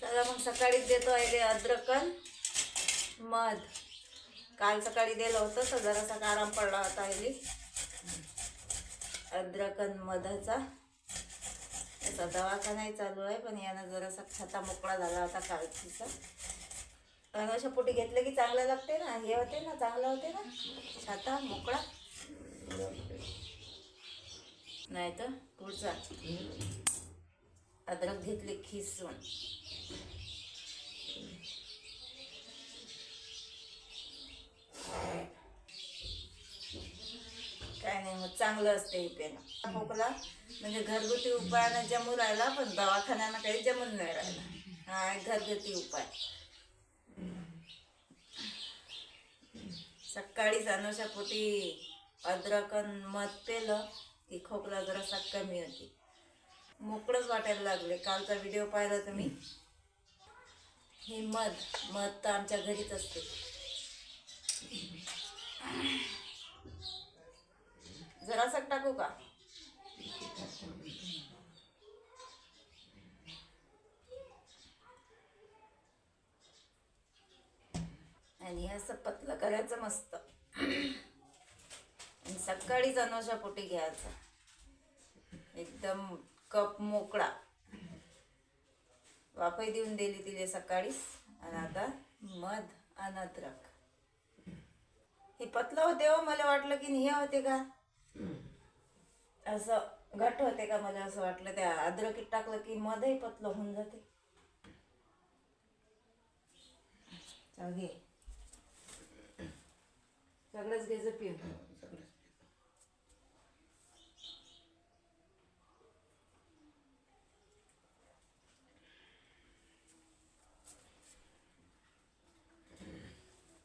त्याला मग सकाळीच देतो आहे अद्रकन मध. काल सकाळी दिलं होतं तर जरासा आराम पडला होता आहे अद्रकन मधाचा. त्याचा दवाखानाही चालू आहे, पण यानं जरासा छाता मोकळा झाला होता कालचा. आणि अशा पोटी घेतलं की चांगलं लागते ना, हे होते ना, चांगलं होते ना छाता मोकळा. नाही तर पुढचा अद्रक घेतले खिसून. काय नाही मग चांगलं असते हे पेनं. खोकला म्हणजे घरगुती उपायानं जमू राहिला, पण दवाखान्यानं काही जमून नाही राहिला. हा एक घरगुती उपाय. सकाळीच अनुषा पोटी अद्रकन मध पेलं की खोकला जरासा कमी होती, मोकळंच वाटायला लागले. कालचा व्हिडिओ पाहिला तुम्ही. ही मध तर आमच्या घरीच असते. जरासं टाकू का? आणि असं पतलं करायचं मस्त. आणि सकाळीच अनुषा पोटी घ्यायचा, एकदम कप मोकळा. वाफही देऊन दिली तिले सकाळीच. आणि आता मध आणि अद्रक. हे पतलं होते हो, मला वाटलं की हे होते का असं घट होते का, मला असं वाटलं त्या अद्रकीत टाकलं की मधही पतलं होऊन जाते. घे सगळंच घ्यायचं पिऊन.